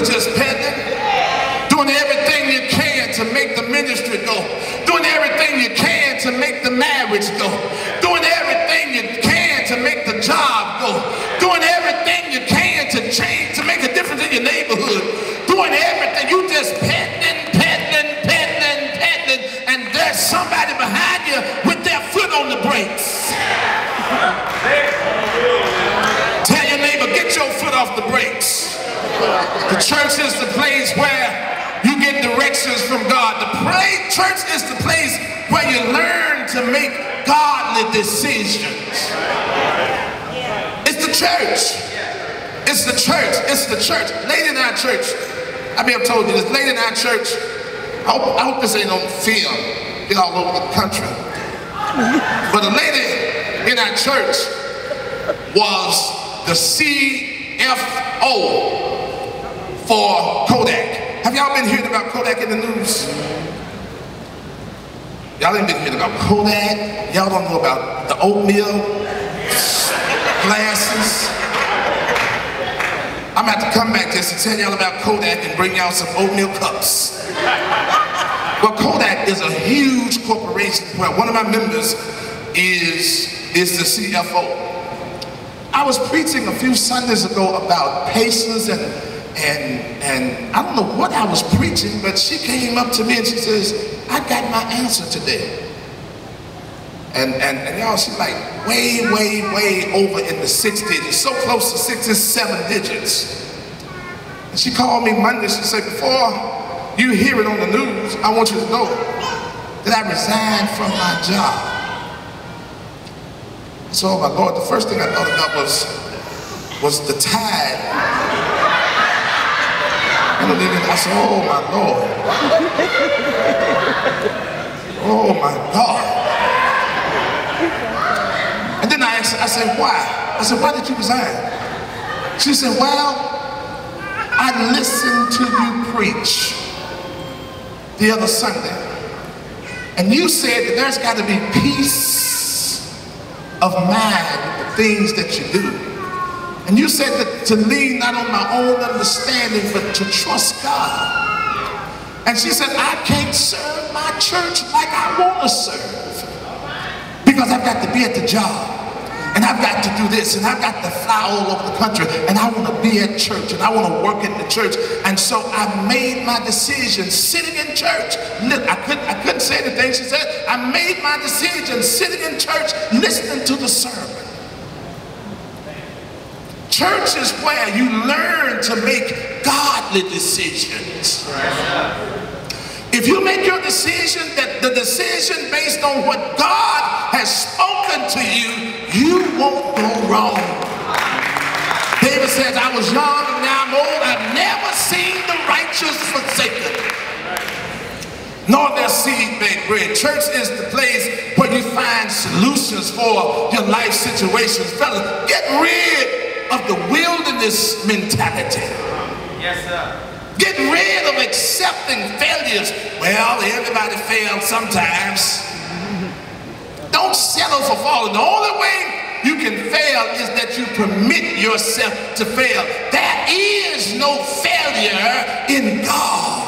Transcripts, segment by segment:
just peddling, doing everything you can to make the ministry go, doing everything you can to make the marriage go, doing everything you can to make the job go, doing everything you can to change, to make a difference in your neighborhood, doing everything. You just peddling, and there's somebody behind you with their foot on the brakes. Tell your neighbor, get your foot off the brakes. The church is the place where you get directions from God. The church is the place where you learn to make godly decisions. It's the church. It's the church. It's the church. Lady in our church, I may have told you this, lady in our church, I hope this ain't on film, get all over the country. But a lady in our church was the CFO for Kodak. Have y'all been hearing about Kodak in the news? Y'all ain't been hearing about Kodak. Y'all don't know about the oatmeal glasses. I'm about to come back just to tell y'all about Kodak and bring y'all some oatmeal cups. Well, Kodak is a huge corporation where one of my members is the CFO. I was preaching a few Sundays ago about patience and I don't know what I was preaching, but she came up to me and she says, I got my answer today. And y'all, she's like way over in the 6 digits, so close to 67 digits. And she called me Monday, she said, before you hear it on the news, I want you to know that I resigned from my job. So, oh my Lord, the first thing I thought about was the tide. I said, oh my Lord. Oh my God. And then I said, why? I said, why did you resign? She said, well, I listened to you preach the other Sunday. And you said that there's got to be peace of mind with the things that you do. And you said that to lean not on my own understanding, but to trust God. And she said, I can't serve my church like I want to serve. Because I've got to be at the job. And I've got to do this. And I've got to fly all over the country. And I want to be at church. And I want to work in the church. And so I made my decision sitting in church. I couldn't say anything. She said, I made my decision sitting in church, listening to the sermon. Church is where you learn to make godly decisions. If you make your decision, that the decision based on what God has spoken to you, you won't go wrong. David says, I was young and now I'm old. I've never seen the righteous forsaken, nor their seed bake bread. Church is the place where you find solutions for your life situations. Fellas, get rid of the wilderness mentality. Yes, sir. Get rid of accepting failures. Well, everybody fails sometimes. Don't settle for falling. The only way you can fail is that you permit yourself to fail. There is no failure in God.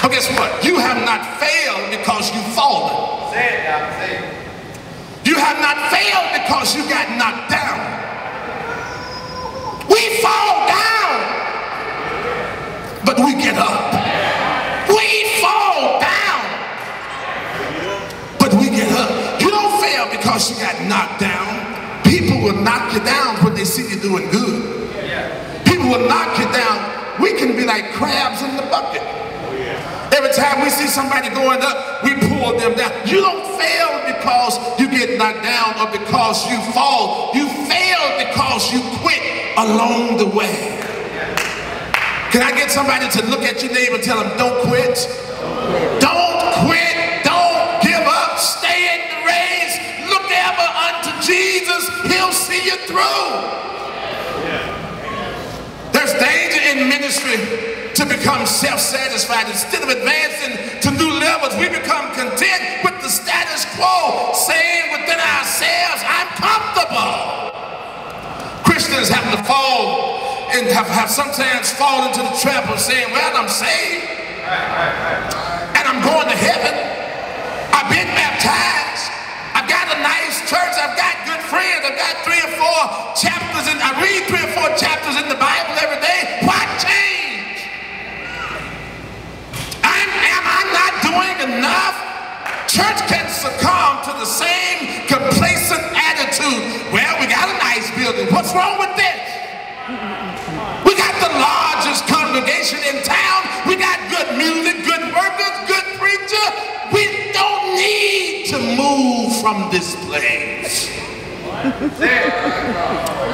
But guess what? You have not failed because you've fallen. Say it now, say it. You have not failed because you got knocked down. We fall down, but we get up. We fall down, but we get up. You don't fail because you got knocked down. People will knock you down when they see you doing good. People will knock you down. We can be like crabs in the bucket. Every time we see somebody going up, we pull them down. You don't fail because you get knocked down or because you fall. You fail because you quit along the way. Can I get somebody to look at your neighbor and tell them, don't quit? Don't quit. Don't give up. Stay in the race. Look ever unto Jesus. He'll see you through. There's danger in ministry to become self-satisfied. Instead of advancing to new levels, we become content with the status quo, saying within ourselves, I'm comfortable. Christians have to fall and have sometimes fallen into the trap of saying, well, I'm saved and I'm going to heaven. I've been baptized. I've got a nice church. I've got good friends. I've got 3 or 4 chapters, and I read 3 or 4 chapters in the Bible every day. What change? Am I not doing enough? Church can succumb to the same complacent attitude. Well, we got a nice building. What's wrong with this? We got the largest congregation in town. We got good music, good workers, good preacher. We don't need to move from this place.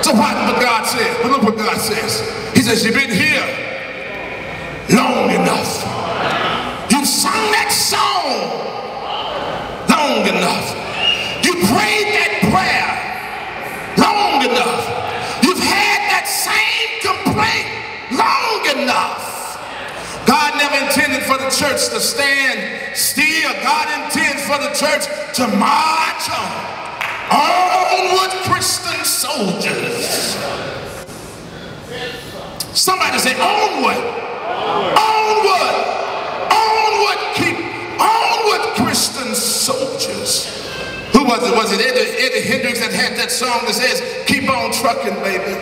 So what God says? But look what God says. He says, you've been here long enough. You sung that song long enough. You prayed that prayer long enough. You've had that same complaint long enough. God never intended for the church to stand still. God intends for the church to march on. Onward, Christian soldiers. Somebody say onward. Onward. Onward, keep onward, Christian soldiers. Who was it? Was it Eddie Hendricks that had that song that says, keep on trucking, baby?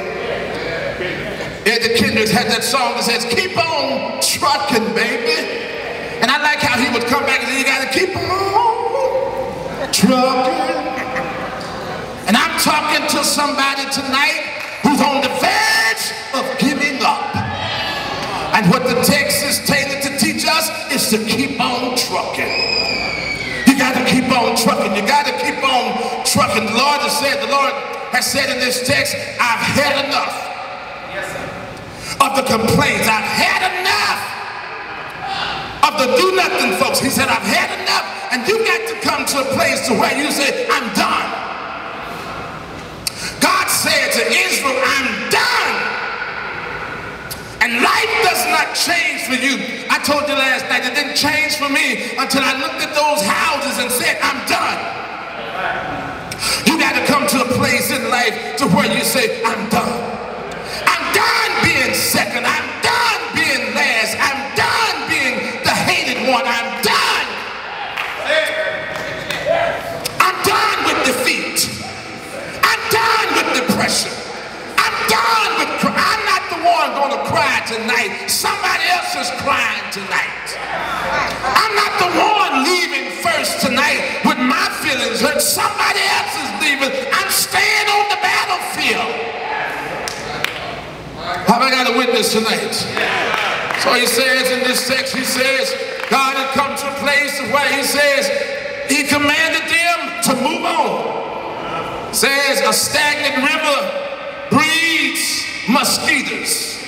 Eddie Hendricks had that song that says, keep on trucking, baby. And I like how he would come back and say, you gotta keep on trucking. And I'm talking to somebody tonight who's on the verge of giving up. And what the text is tailored to teach us is to keep on trucking. You got to keep on trucking. You got to keep on trucking. The Lord has said in this text, I've had enough of the complaints. I've had enough of the do-nothing folks. He said, I've had enough. And you got to come to a place to where you say, I'm done. God said to Israel, I'm done. And life does not change for you. I told you last night, it didn't change for me until I looked at those houses and said, I'm done. You got to come to a place in life to where you say, I'm done. I'm done being second. I'm done being last. I'm done being the hated one. I'm done. I'm done with defeat. I'm done with depression. I'm done with crying. I'm not the one going to cry tonight. Somebody else is crying tonight. I'm not the one leaving first tonight with my feelings hurt. Somebody else is leaving. I'm staying on the battlefield. Have I got a witness tonight? So he says in this text, he says, God had come to a place where he says, he commanded them to move on. Says a stagnant river breeds mosquitoes.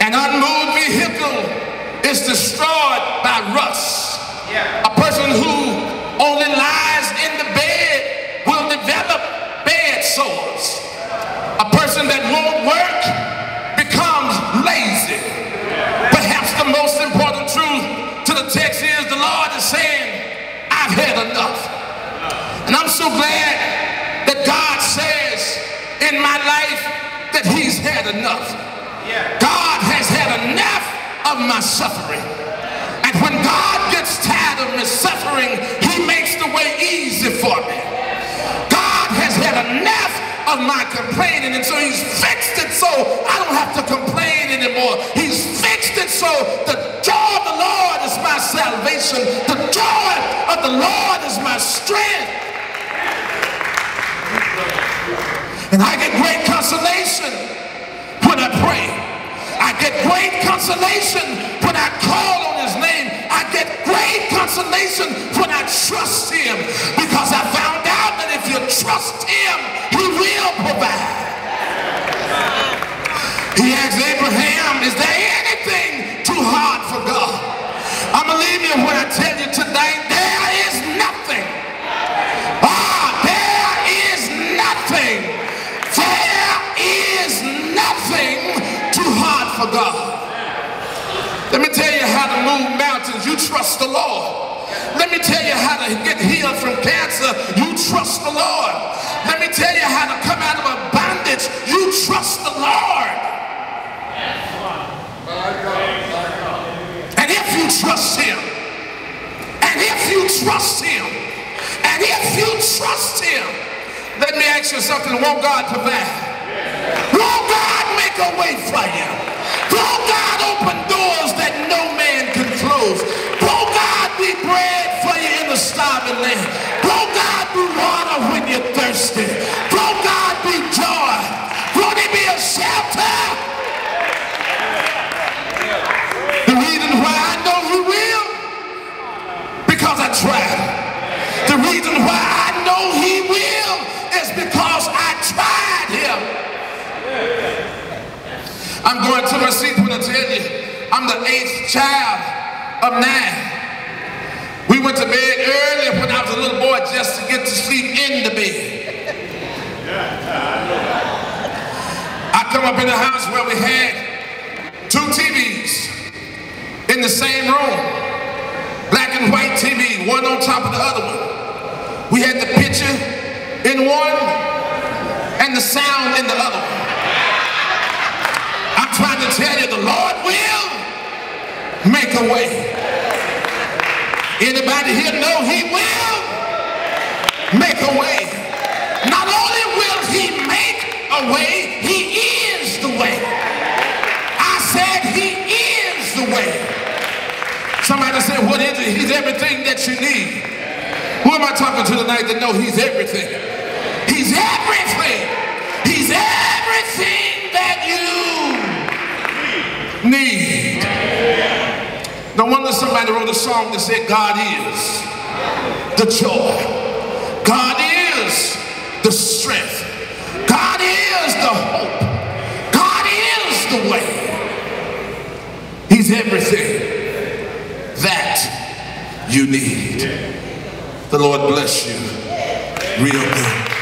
An unmoved vehicle is destroyed by rust. A person who only lies in the bed will develop bed sores. A person that won't work becomes lazy. Perhaps the most important truth to the text is the Lord is saying, I've had enough. And I'm so glad that God says in my life that he's had enough. God has had enough of my suffering. And when God gets tired of me suffering, he makes the way easy for me. God has had enough of my complaining, and so he's fixed it so I don't have to complain anymore. He's fixed it so the joy of the Lord is my salvation. The joy of the Lord is my strength. And I get great consolation when I pray. I get great consolation when I call on his name. I get great consolation when I trust him, because I found out that if you trust him, he will provide. He asked Abraham, is there anything too hard for God? I'm going to leave you when I tell you tonight, there is nothing. There is nothing. There is nothing too hard for God. Let me tell you how to move mountains. You trust the Lord. Let me tell you how to get healed from cancer. You trust the Lord. Let me tell you how to come out of a bondage. You trust the Lord. trust him. And if you trust him, and if you trust him, let me ask you something. Won't God provide? Won't God make a way for you? Won't God open doors that no man can close? Won't God be bread for you in the starving land? Won't God be water when you're thirsty? Won't God be joy? Won't he be a shelter? The reason why I know he will, because I tried. The reason why I know he will is because I tried him. I'm going to my seat when I tell you I'm the 8th child of 9. We went to bed early when I was a little boy just to get to sleep in the bed. I come up in the house where we had 2 TVs in the same room. Black and white TV, one on top of the other one. We had the picture in one and the sound in the other one. I'm trying to tell you, the Lord will make a way. Anybody here know he will make a way? Not only will he make a way, he is the way. I said he is the way. Somebody said, what is it? He's everything that you need. Who am I talking to tonight that know he's everything? He's everything. He's everything that you need. No wonder somebody wrote a song that said, God is the joy. God is the strength. God is the hope. God is the way. He's everything that you need. The Lord bless you real good.